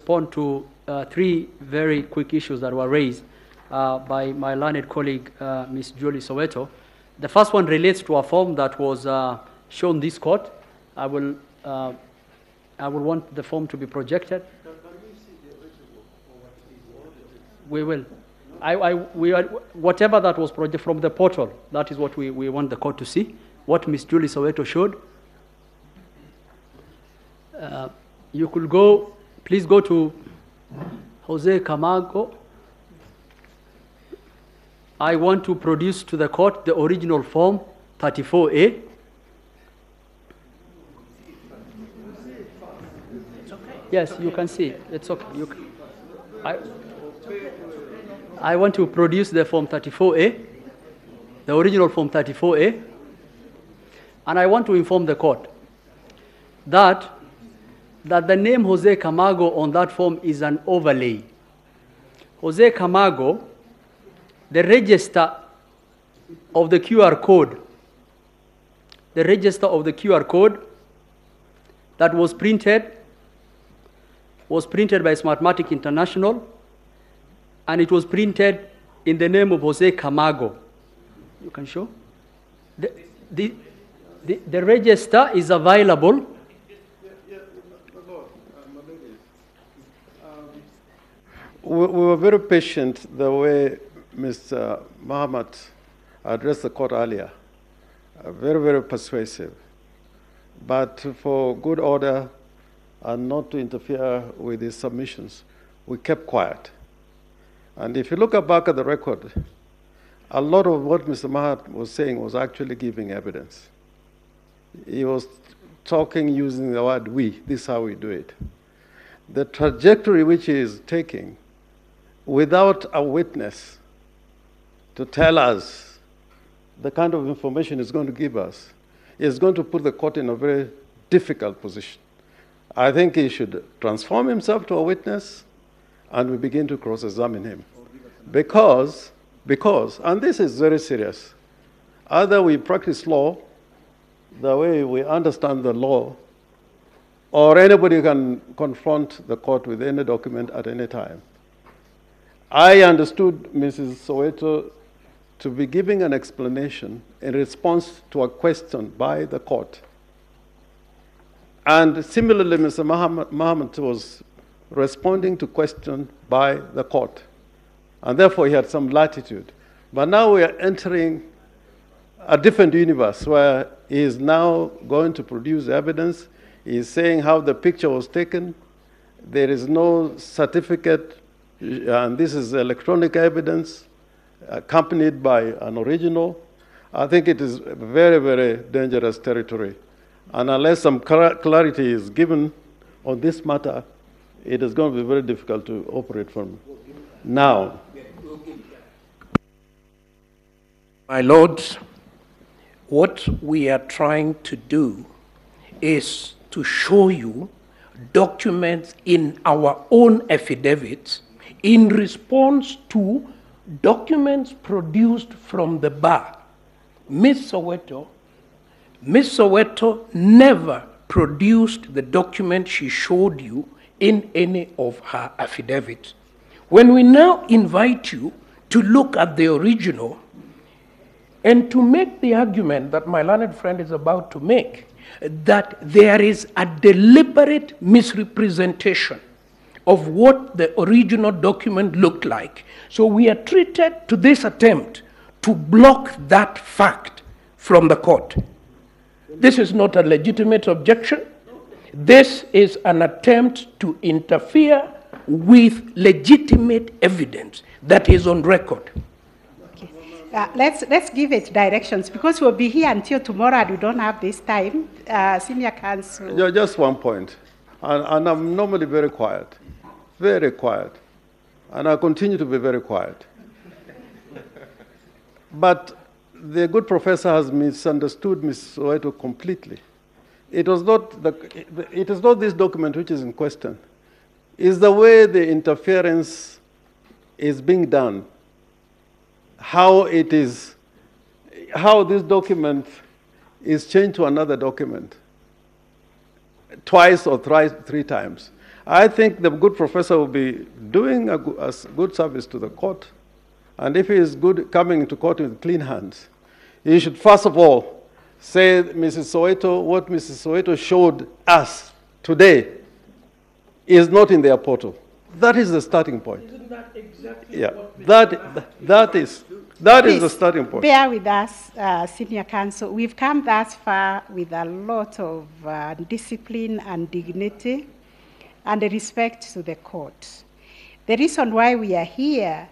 respond to three very quick issues that were raised by my learned colleague, Ms. Julie Soweto. The first one relates to a form that was shown this court. I will want the form to be projected. Can we see the original or what is We will. Whatever that was projected from the portal, that is what we want the court to see. What Ms. Julie Soweto showed. You could go, please go to Jose Camargo. I want to produce to the court the original form 34A. Yes, you can see. It's okay. I want to produce the form 34A, the original form 34A, and I want to inform the court that the name Jose Camargo on that form is an overlay. Jose Camargo, the register of the QR code, that was printed by Smartmatic International, and it was printed in the name of Jose Camargo. You can show? The register is available. We were very patient the way Mr. Muhammad addressed the court earlier. Very, very persuasive. But for good order and not to interfere with his submissions, we kept quiet. And if you look back at the record, a lot of what Mr. Muhammad was saying was actually giving evidence. He was talking using the word we. This is how we do it. The trajectory which he is taking, without a witness to tell us the kind of information he's going to give us, is going to put the court in a very difficult position. I think he should transform himself to a witness and we begin to cross-examine him. Because, and this is very serious, either we practice law the way we understand the law, or anybody can confront the court with any document at any time. I understood Mrs. Soweto to be giving an explanation in response to a question by the court. And similarly, Mr. Muhammad was responding to question by the court. And therefore, he had some latitude. But now we are entering a different universe where he is now going to produce evidence. He is saying how the picture was taken. There is no certificate, and this is electronic evidence accompanied by an original. I think it is very, very dangerous territory. And unless some clarity is given on this matter, it is going to be very difficult to operate from now. My lords, what we are trying to do is to show you documents in our own affidavits in response to documents produced from the bar. Ms. Soweto never produced the document she showed you in any of her affidavits. When we now invite you to look at the original and to make the argument that my learned friend is about to make, that there is a deliberate misrepresentation of what the original document looked like. So we are treated to this attempt to block that fact from the court. This is not a legitimate objection. This is an attempt to interfere with legitimate evidence that is on record. Okay. Let's give it directions, because we'll be here until tomorrow and we don't have this time. Senior counsel. Yeah, just one point. And I'm normally very quiet, and I continue to be very quiet. But the good professor has misunderstood Ms. Soweto completely. It is not this document which is in question. It's the way the interference is being done, how this document is changed to another document twice or three times. I think the good professor will be doing a good service to the court. And if he is good coming to court with clean hands, he should first of all say, Mrs. Soweto, what Mrs. Soweto showed us today is not in their portal. That is the starting point. Isn't that exactly Yeah, what that is the starting point. Bear with us, Senior Counsel. We've come thus far with a lot of discipline and dignity and respect to the court. The reason why we are here